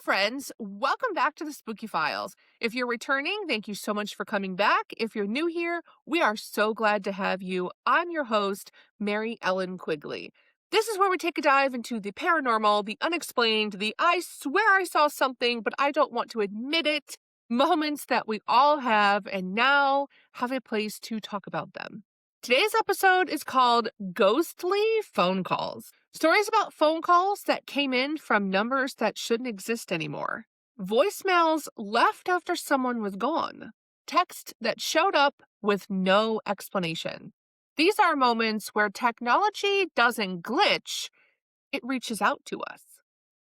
friends. Welcome back to the Spooky Files. If you're returning, thank you so much for coming back. If you're new here, we are so glad to have you. I'm your host, Mary Ellen Quigley. This is where we take a dive into the paranormal, the unexplained, the I swear I saw something, but I don't want to admit it moments that we all have and now have a place to talk about them. Today's episode is called Ghostly Phone Calls. Stories about phone calls that came in from numbers that shouldn't exist anymore. Voicemails left after someone was gone. Text that showed up with no explanation. These are moments where technology doesn't glitch, it reaches out to us.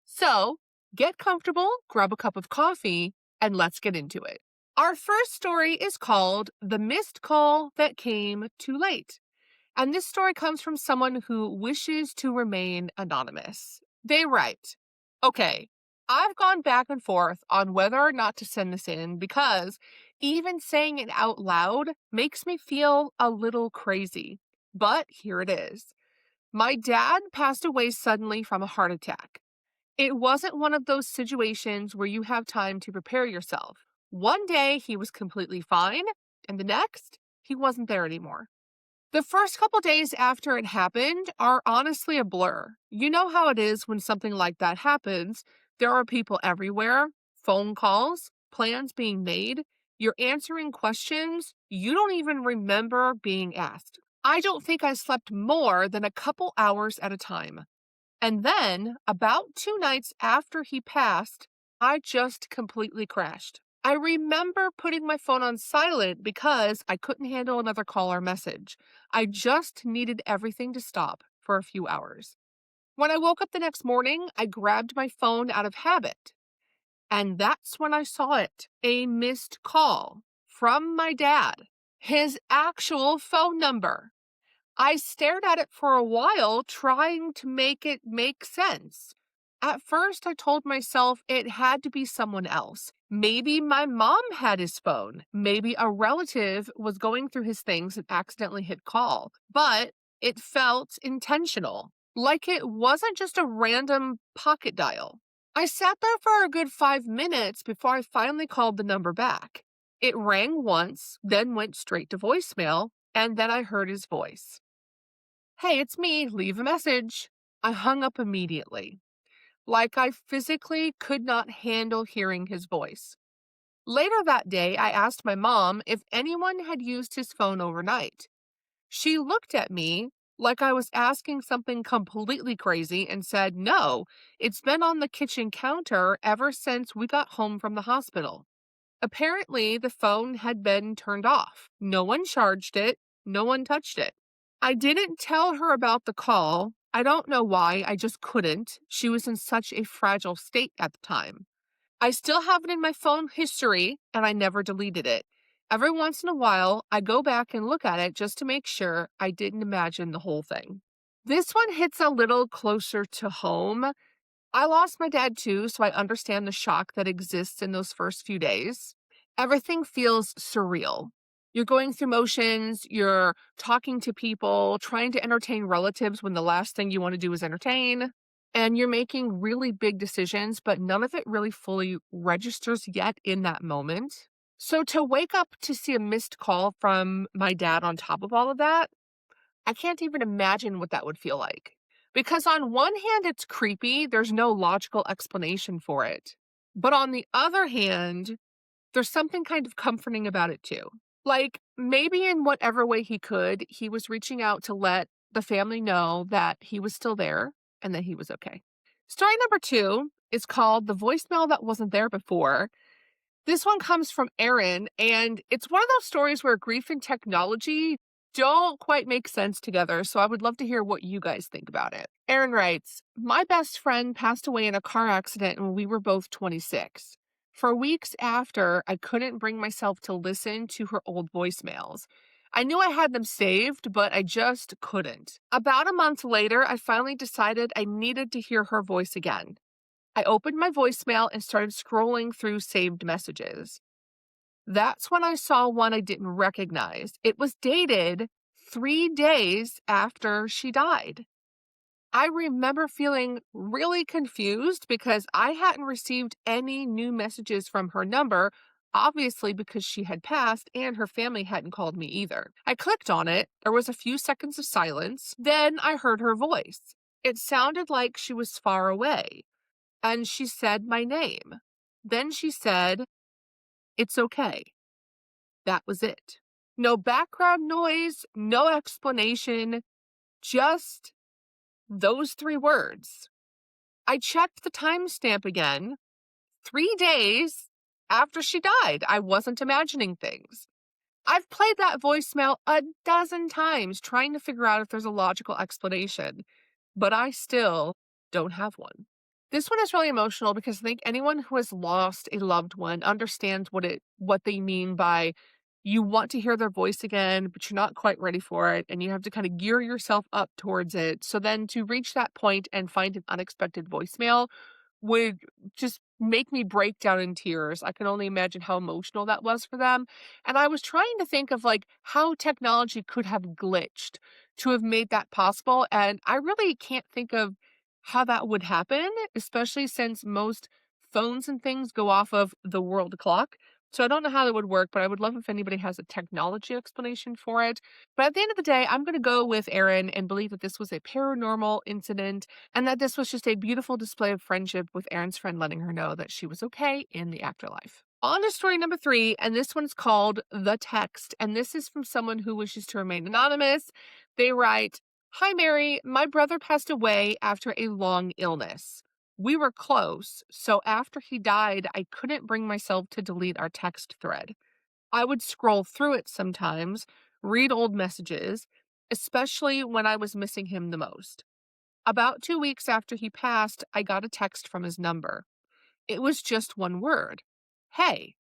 So, get comfortable, grab a cup of coffee, and let's get into it. Our first story is called The Missed Call That Came Too Late. And this story comes from someone who wishes to remain anonymous. They write, okay, I've gone back and forth on whether or not to send this in because even saying it out loud makes me feel a little crazy. But here it is. My dad passed away suddenly from a heart attack. It wasn't one of those situations where you have time to prepare yourself. One day he was completely fine, and the next, he wasn't there anymore. The first couple days after it happened are honestly a blur. You know how it is when something like that happens. There are people everywhere, phone calls, plans being made. You're answering questions you don't even remember being asked. I don't think I slept more than a couple hours at a time. And then, about 2 nights after he passed, I just completely crashed. I remember putting my phone on silent because I couldn't handle another call or message. I just needed everything to stop for a few hours. When I woke up the next morning, I grabbed my phone out of habit. And that's when I saw it, a missed call from my dad, his actual phone number. I stared at it for a while, trying to make it make sense. At first, I told myself it had to be someone else. Maybe my mom had his phone. Maybe a relative was going through his things and accidentally hit call. But it felt intentional, like it wasn't just a random pocket dial. I sat there for a good 5 minutes before I finally called the number back. It rang once, then went straight to voicemail, and then I heard his voice. Hey, it's me. Leave a message. I hung up immediately, like I physically could not handle hearing his voice. Later that day, I asked my mom if anyone had used his phone overnight. She looked at me like I was asking something completely crazy and said, no, it's been on the kitchen counter ever since we got home from the hospital. Apparently, the phone had been turned off. No one charged it. No one touched it. I didn't tell her about the call. I don't know why, I just couldn't. She was in such a fragile state at the time. I still have it in my phone history, and I never deleted it. Every once in a while, I go back and look at it just to make sure I didn't imagine the whole thing. This one hits a little closer to home. I lost my dad too, so I understand the shock that exists in those first few days. Everything feels surreal. You're going through motions, you're talking to people, trying to entertain relatives when the last thing you want to do is entertain, and you're making really big decisions, but none of it really fully registers yet in that moment. So to wake up to see a missed call from my dad on top of all of that, I can't even imagine what that would feel like. Because on one hand, it's creepy, there's no logical explanation for it. But on the other hand, there's something kind of comforting about it too. Like, maybe in whatever way he could, he was reaching out to let the family know that he was still there and that he was okay. Story number 2 is called The Voicemail That Wasn't There Before. This one comes from Aaron, and it's one of those stories where grief and technology don't quite make sense together, so I would love to hear what you guys think about it. Aaron writes, my best friend passed away in a car accident when we were both 26. For weeks after, I couldn't bring myself to listen to her old voicemails. I knew I had them saved, but I just couldn't. About a month later, I finally decided I needed to hear her voice again. I opened my voicemail and started scrolling through saved messages. That's when I saw one I didn't recognize. It was dated 3 days after she died. I remember feeling really confused because I hadn't received any new messages from her number, obviously because she had passed and her family hadn't called me either. I clicked on it. There was a few seconds of silence. Then I heard her voice. It sounded like she was far away, and she said my name. Then she said, "It's okay." That was it. No background noise, no explanation, just those 3 words. I checked the timestamp again, 3 days after she died. I wasn't imagining things. I've played that voicemail a dozen times trying to figure out if there's a logical explanation, but I still don't have one. This one is really emotional because I think anyone who has lost a loved one understands what they mean by you want to hear their voice again, but you're not quite ready for it, and you have to kind of gear yourself up towards it. So then to reach that point and find an unexpected voicemail would just make me break down in tears. I can only imagine how emotional that was for them. And I was trying to think of like how technology could have glitched to have made that possible. And I really can't think of how that would happen, especially since most phones and things go off of the world clock. So I don't know how that would work, but I would love if anybody has a technology explanation for it. But at the end of the day, I'm going to go with Erin and believe that this was a paranormal incident and that this was just a beautiful display of friendship with Erin's friend letting her know that she was okay in the afterlife. On to story number 3, and this one's called The Text, and this is from someone who wishes to remain anonymous. They write, "Hi, Mary. My brother passed away after a long illness. We were close, so after he died, I couldn't bring myself to delete our text thread. I would scroll through it sometimes, read old messages, especially when I was missing him the most. About 2 weeks after he passed, I got a text from his number. It was just one word. Hey.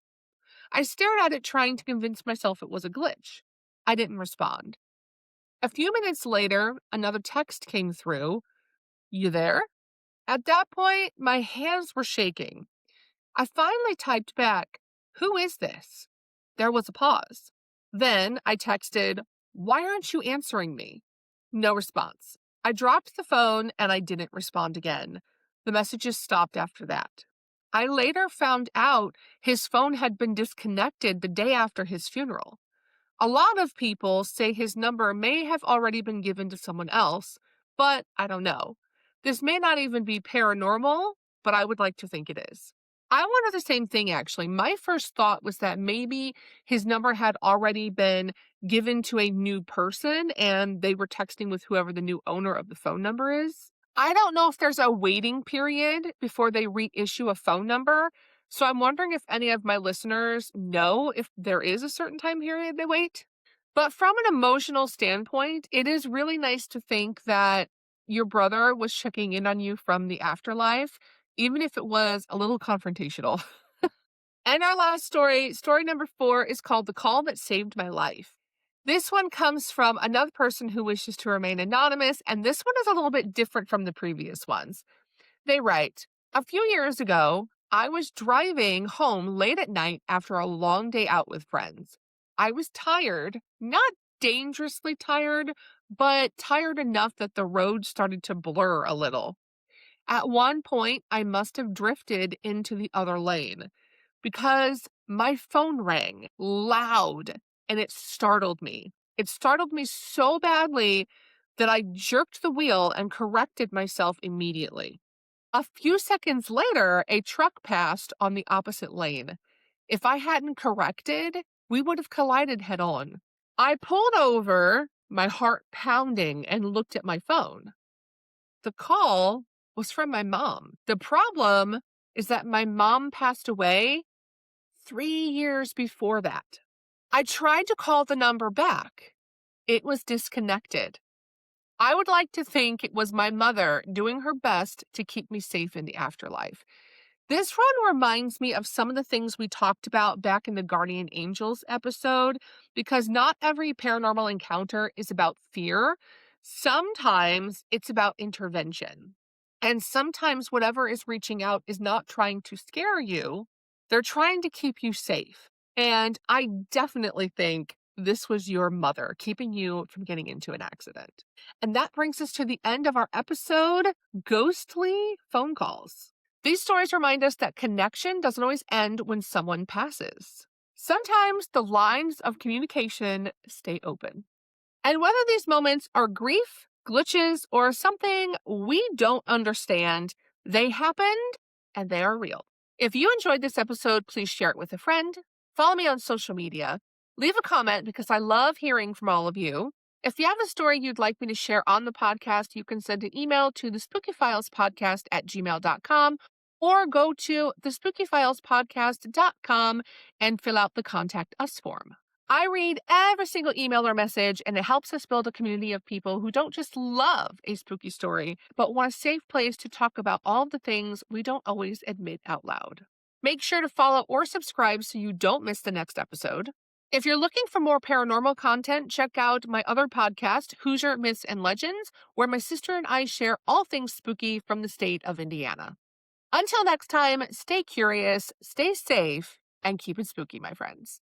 I stared at it trying to convince myself it was a glitch. I didn't respond. A few minutes later, another text came through. You there? At that point, my hands were shaking. I finally typed back, Who is this? There was a pause. Then I texted, Why aren't you answering me? No response. I dropped the phone and I didn't respond again. The messages stopped after that. I later found out his phone had been disconnected the day after his funeral. A lot of people say his number may have already been given to someone else, but I don't know. This may not even be paranormal, but I would like to think it is. I wonder the same thing actually. My first thought was that maybe his number had already been given to a new person and they were texting with whoever the new owner of the phone number is. I don't know if there's a waiting period before they reissue a phone number. So I'm wondering if any of my listeners know if there is a certain time period they wait. But from an emotional standpoint, it is really nice to think that your brother was checking in on you from the afterlife, even if it was a little confrontational. And our last story, story number 4, is called The Call That Saved My Life. This one comes from another person who wishes to remain anonymous, and this one is a little bit different from the previous ones. They write, A few years ago, I was driving home late at night after a long day out with friends. I was tired, not dangerously tired, but tired enough that the road started to blur a little. At one point, I must have drifted into the other lane because my phone rang loud and it startled me. It startled me so badly that I jerked the wheel and corrected myself immediately. A few seconds later, a truck passed on the opposite lane. If I hadn't corrected, we would have collided head on. I pulled over, my heart pounding, and looked at my phone. The call was from my mom. The problem is that my mom passed away 3 years before that. I tried to call the number back. It was disconnected. I would like to think it was my mother doing her best to keep me safe in the afterlife. This one reminds me of some of the things we talked about back in the Guardian Angels episode, because not every paranormal encounter is about fear. Sometimes it's about intervention. And sometimes whatever is reaching out is not trying to scare you, they're trying to keep you safe. And I definitely think this was your mother keeping you from getting into an accident. And that brings us to the end of our episode, Ghostly Phone Calls. These stories remind us that connection doesn't always end when someone passes. Sometimes the lines of communication stay open. And whether these moments are grief, glitches, or something we don't understand, they happened and they are real. If you enjoyed this episode, please share it with a friend. Follow me on social media. Leave a comment because I love hearing from all of you. If you have a story you'd like me to share on the podcast, you can send an email to the spookyfilespodcast@gmail.com or go to thespookyfilespodcast.com and fill out the Contact Us form. I read every single email or message, and it helps us build a community of people who don't just love a spooky story, but want a safe place to talk about all the things we don't always admit out loud. Make sure to follow or subscribe so you don't miss the next episode. If you're looking for more paranormal content, check out my other podcast, Hoosier Myths and Legends, where my sister and I share all things spooky from the state of Indiana. Until next time, stay curious, stay safe, and keep it spooky, my friends.